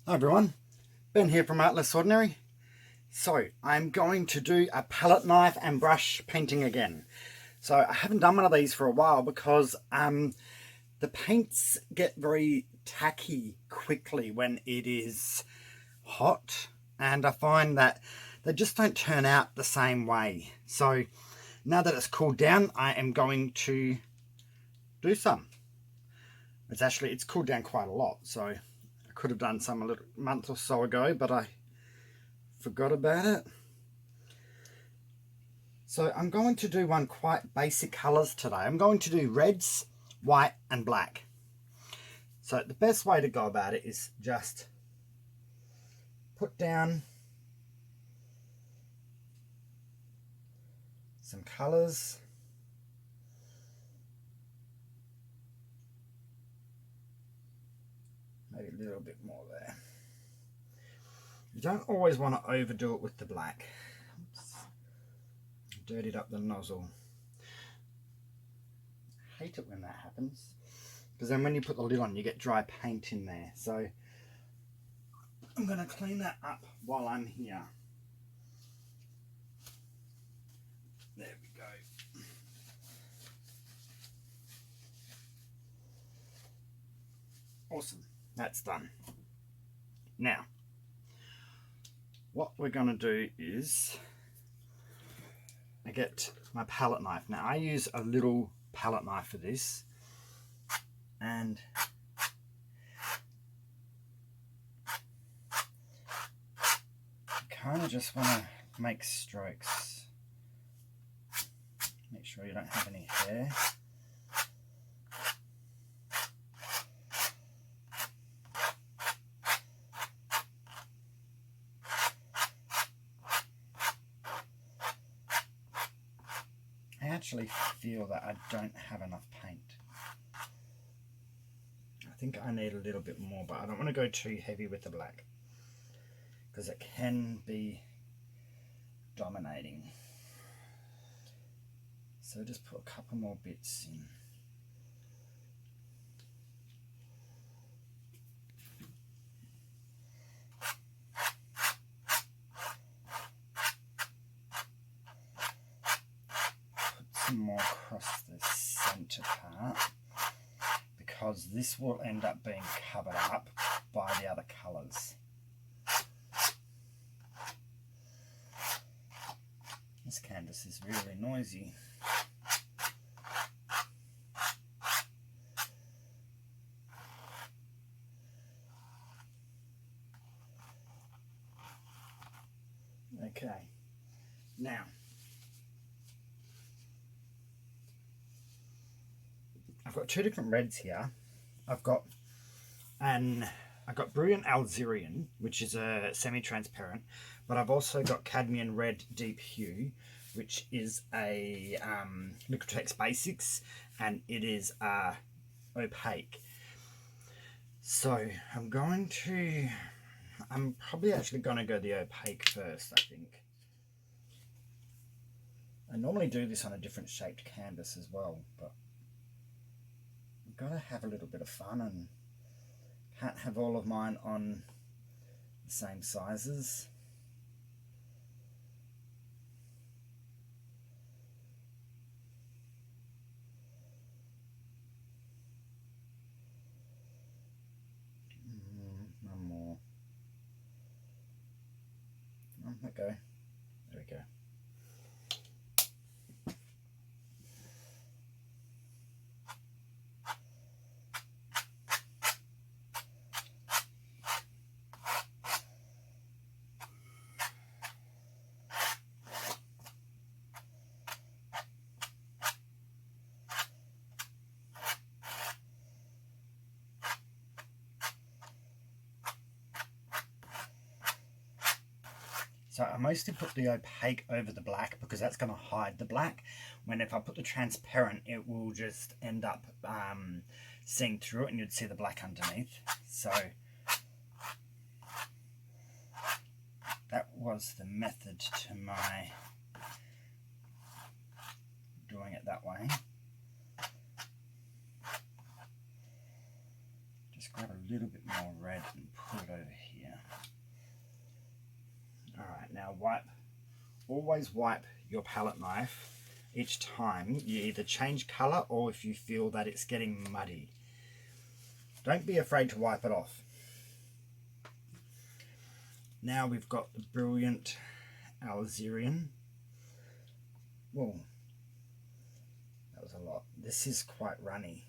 Hi everyone, Ben here from Art Less Ordinary. So I'm going to do a palette knife and brush painting again. So I haven't done one of these for a while because the paints get very tacky quickly when it is hot, and I find that they just don't turn out the same way. So now that it's cooled down, I am going to do some. It's cooled down quite a lot, so I could have done some a little month or so ago, but I forgot about it. So I'm going to do one quite basic colours today. I'm going to do reds, white and black. So the best way to go about it is just put down some colours. Maybe a little bit more there. You don't always want to overdo it with the black. Oops. Dirtied up the nozzle. I hate it when that happens, because then when you put the lid on you get dry paint in there. So I'm going to clean that up while I'm here. There we go. Awesome, that's done. Now what we're going to do is I get my palette knife. Now I use a little palette knife for this, and you kind of just want to make strokes. Make sure you don't have any hair. I actually feel that I don't have enough paint. I think I need a little bit more, but I don't want to go too heavy with the black because it can be dominating. So just put a couple more bits in. More across the center part, because this will end up being covered up by the other colors. This canvas is really noisy. Okay, now I've got two different reds here. I've got brilliant alzirian, which is a semi-transparent, but I've also got cadmium red deep hue, which is a liquidex basics, and it is opaque. So I'm probably actually going to go the opaque first, I think. I normally do this on a different shaped canvas as well, but got to have a little bit of fun and can't have all of mine on the same sizes. One more. Let go. There we go. So I mostly put the opaque over the black because that's going to hide the black, when if I put the transparent it will just end up seeing through it and you'd see the black underneath. So that was the method to my doing it that way. Just Just grab a little bit more red and put it over here. Alright, now always wipe your palette knife each time you either change colour or if you feel that it's getting muddy. Don't be afraid to wipe it off. Now we've got the brilliant alzirian. Whoa, that was a lot. This is quite runny.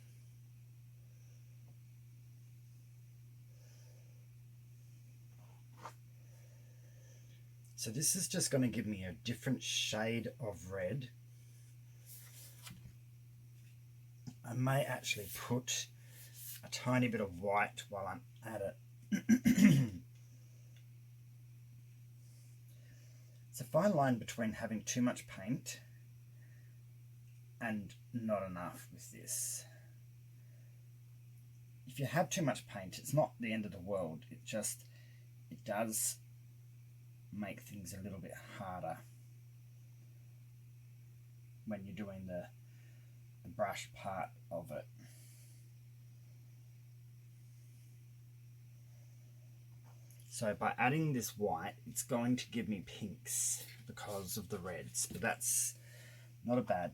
So this is just going to give me a different shade of red. I may actually put a tiny bit of white while I'm at it. It's a fine line between having too much paint and not enough with this. If you have too much paint, it's not the end of the world. It does make things a little bit harder when you're doing the brush part of it. So by adding this white, it's going to give me pinks because of the reds, but that's not a bad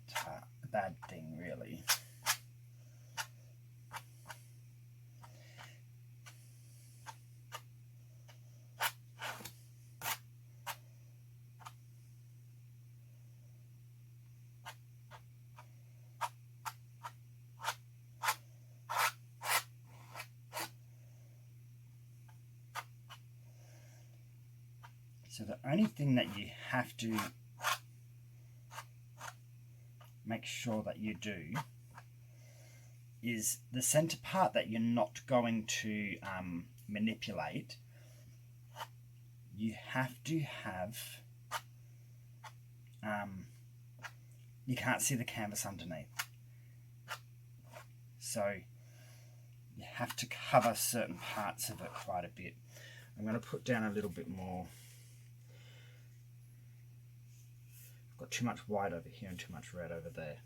thing really. So the only thing that you have to make sure that you do is the center part that you're not going to manipulate. You have to have, you can't see the canvas underneath. So you have to cover certain parts of it quite a bit. I'm going to put down a little bit more. Got too much white over here and too much red over there.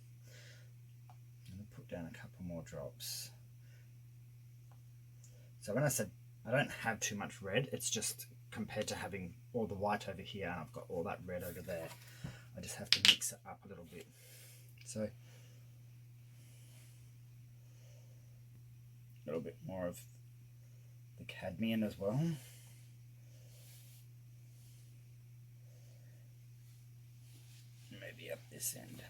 I'm going to put down a couple more drops. So when I said I don't have too much red, it's just compared to having all the white over here and I've got all that red over there. I just have to mix it up a little bit. So a little bit more of the cadmium as well. Maybe up this end.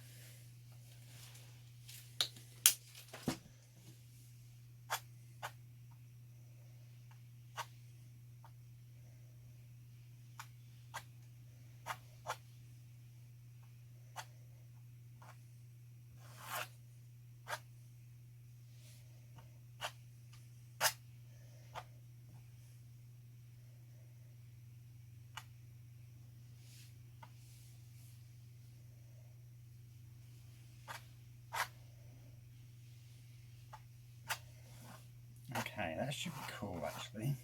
Okay, that should be cool actually.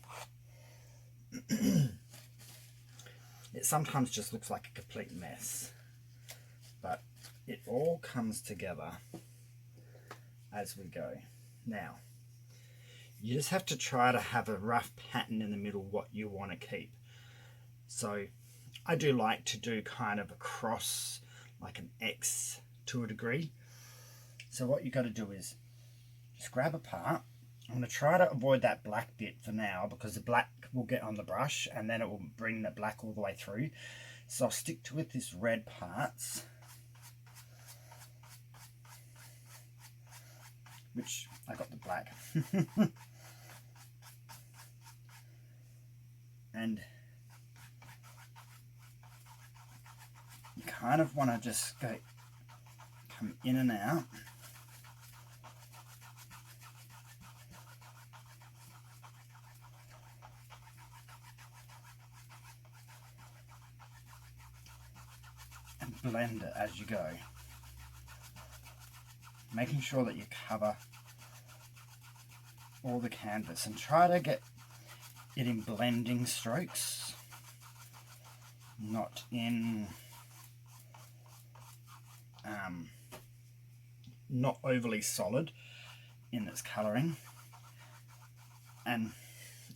It sometimes just looks like a complete mess, but it all comes together as we go. Now, you just have to try to have a rough pattern in the middle what you want to keep. So I do like to do kind of a cross, like an X to a degree. So what you got to do is just grab a part. I'm going to try to avoid that black bit for now because the black will get on the brush and then it will bring the black all the way through. So I'll stick to with this red parts, which I got the black. And you kind of want to just come in and out. Blend it as you go, making sure that you cover all the canvas and try to get it in blending strokes, not in not overly solid in its colouring. and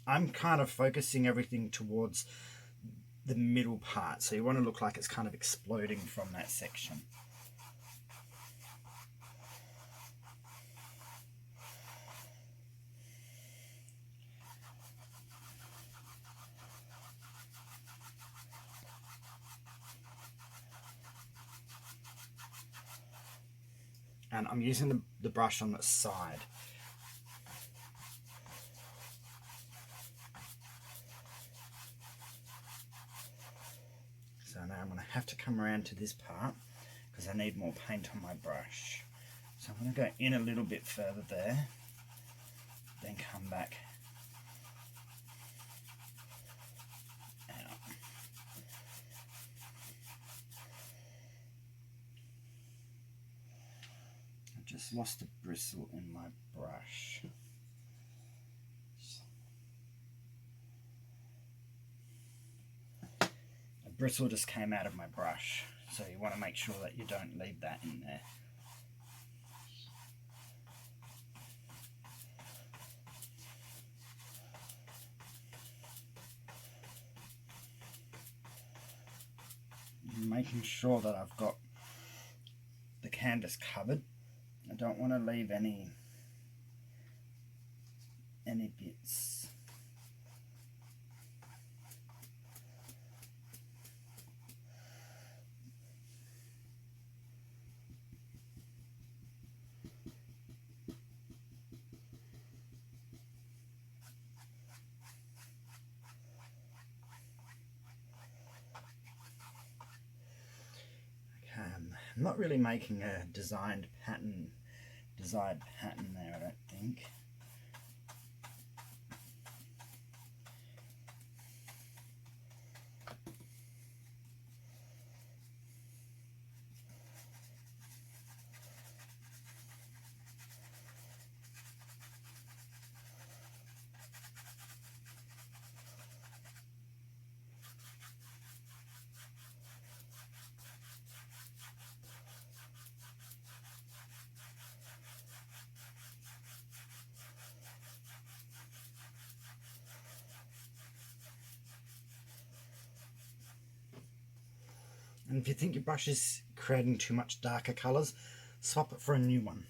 I'm kind of focusing everything towards the middle part, so you want to look like it's kind of exploding from that section. And I'm using the brush on the side. So now I'm going to have to come around to this part because I need more paint on my brush. So I'm going to go in a little bit further there, then come back out. I've just lost a bristle in my brush. A bristle just came out of my brush, so you want to make sure that you don't leave that in there. Making sure that I've got the canvas covered. I don't want to leave any bits. I'm not really making a desired pattern there, I don't think. And if you think your brush is creating too much darker colours, swap it for a new one.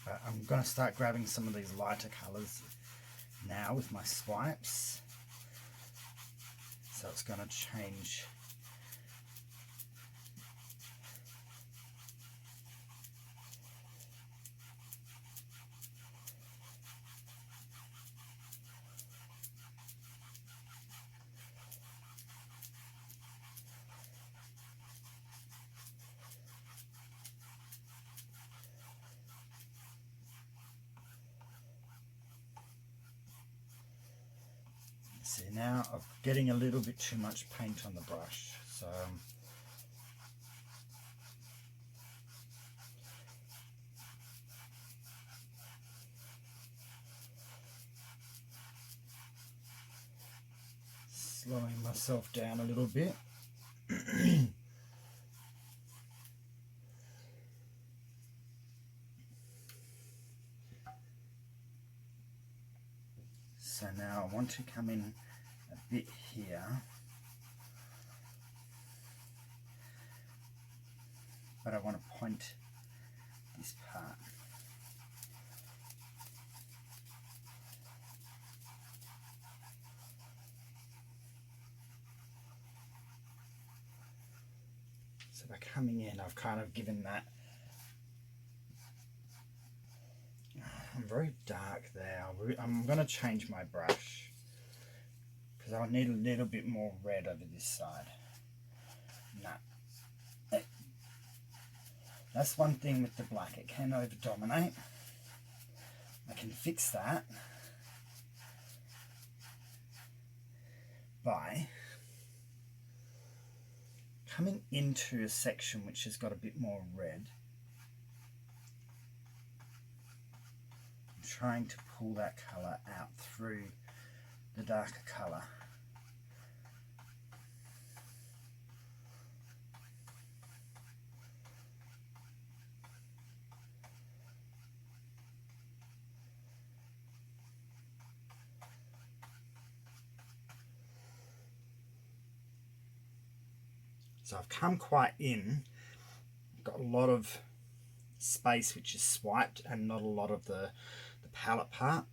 But I'm going to start grabbing some of these lighter colours now with my swipes. So it's going to change. See, now I'm getting a little bit too much paint on the brush, so slowing myself down a little bit. So now I want to come in a bit here, but I want to point this part. So by coming in, I've kind of given that. I'm very dark there. I'm going to change my brush because I need a little bit more red over this side. Nah. That's one thing with the black, it can over dominate. I can fix that by coming into a section which has got a bit more red. Trying to pull that colour out through the darker colour. So I've come quite in, got a lot of space which is swiped and not a lot of the pallet part.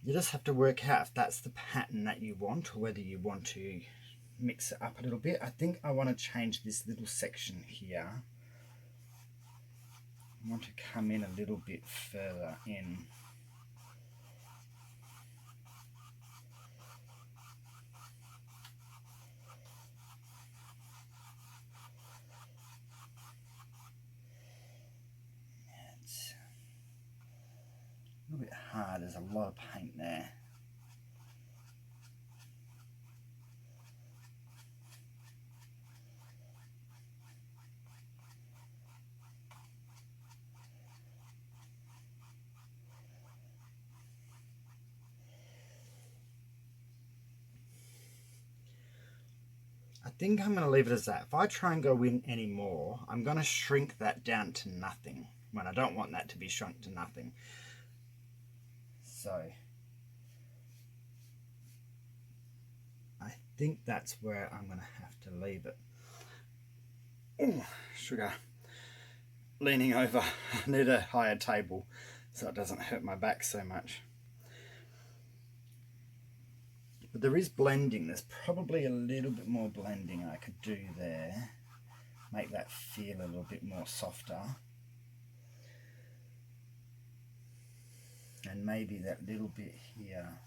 You just have to work out if that's the pattern that you want or whether you want to mix it up a little bit. I think I want to change this little section here. I want to come in a little bit further in. It's a little bit hard, there's a lot of paint there. I think I'm going to leave it as that. If I try and go in any more, I'm going to shrink that down to nothing when I don't want that to be shrunk to nothing. So I think that's where I'm going to have to leave it. Oh, sugar. Leaning over. I need a higher table so it doesn't hurt my back so much. But there is blending. There's probably a little bit more blending I could do there. Make that feel a little bit more softer. And maybe that little bit here.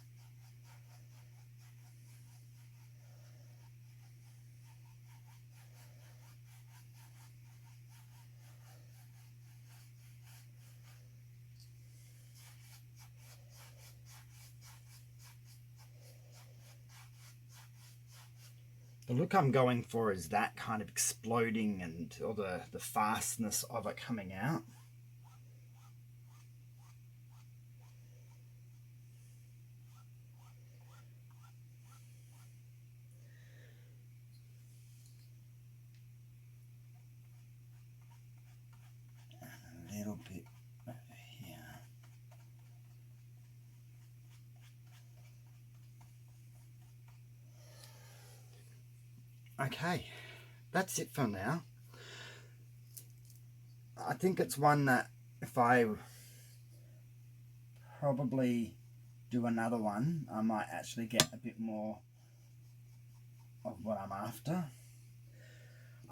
The look I'm going for is that kind of exploding and or the fastness of it coming out. And a little bit over here. Okay, that's it for now. I think it's one that if I probably do another one, I might actually get a bit more of what I'm after.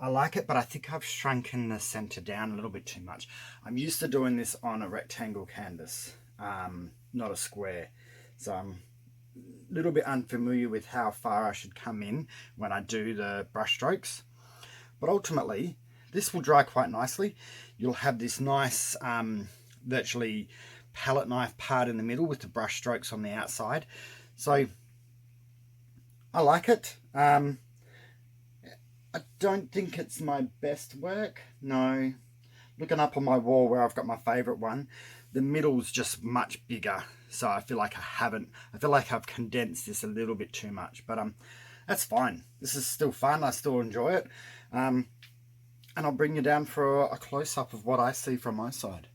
I like it, but I think I've shrunken the center down a little bit too much. I'm used to doing this on a rectangle canvas, not a square. So I'm a little bit unfamiliar with how far I should come in when I do the brush strokes. But ultimately, this will dry quite nicely. You'll have this nice, virtually palette knife part in the middle with the brush strokes on the outside. So I like it. I don't think it's my best work. No. Looking up on my wall where I've got my favorite one, the middle's just much bigger. So I feel like I've condensed this a little bit too much, but that's fine. This is still fun. I still enjoy it. And I'll bring you down for a close-up of what I see from my side.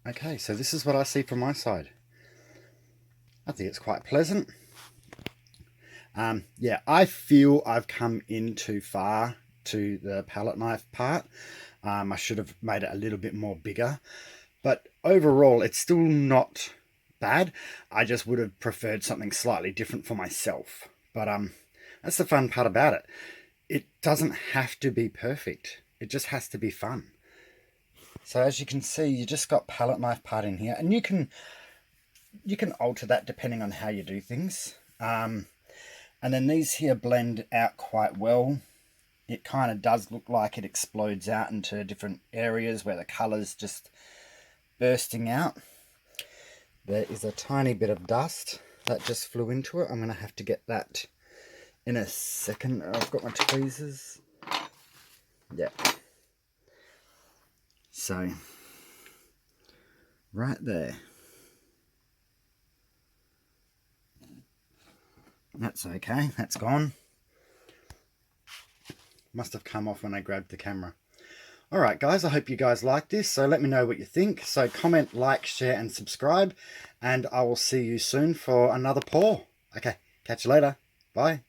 Okay, so this is what I see from my side. I think it's quite pleasant. Yeah, I feel I've come in too far to the palette knife part. I should have made it a little bit more bigger, but overall it's still not bad. I just would have preferred something slightly different for myself, but that's the fun part about it. It doesn't have to be perfect. It just has to be fun. So as you can see, you just got palette knife part in here, and you can alter that depending on how you do things. And then these here blend out quite well. It kind of does look like it explodes out into different areas where the colour's just bursting out. There is a tiny bit of dust that just flew into it. I'm going to have to get that in a second. I've got my tweezers. Yeah. So, right there. That's okay, that's gone. Must have come off when I grabbed the camera. Alright guys, I hope you guys like this, so let me know what you think. So comment, like, share and subscribe, and I will see you soon for another pour. Okay, Catch you later. Bye.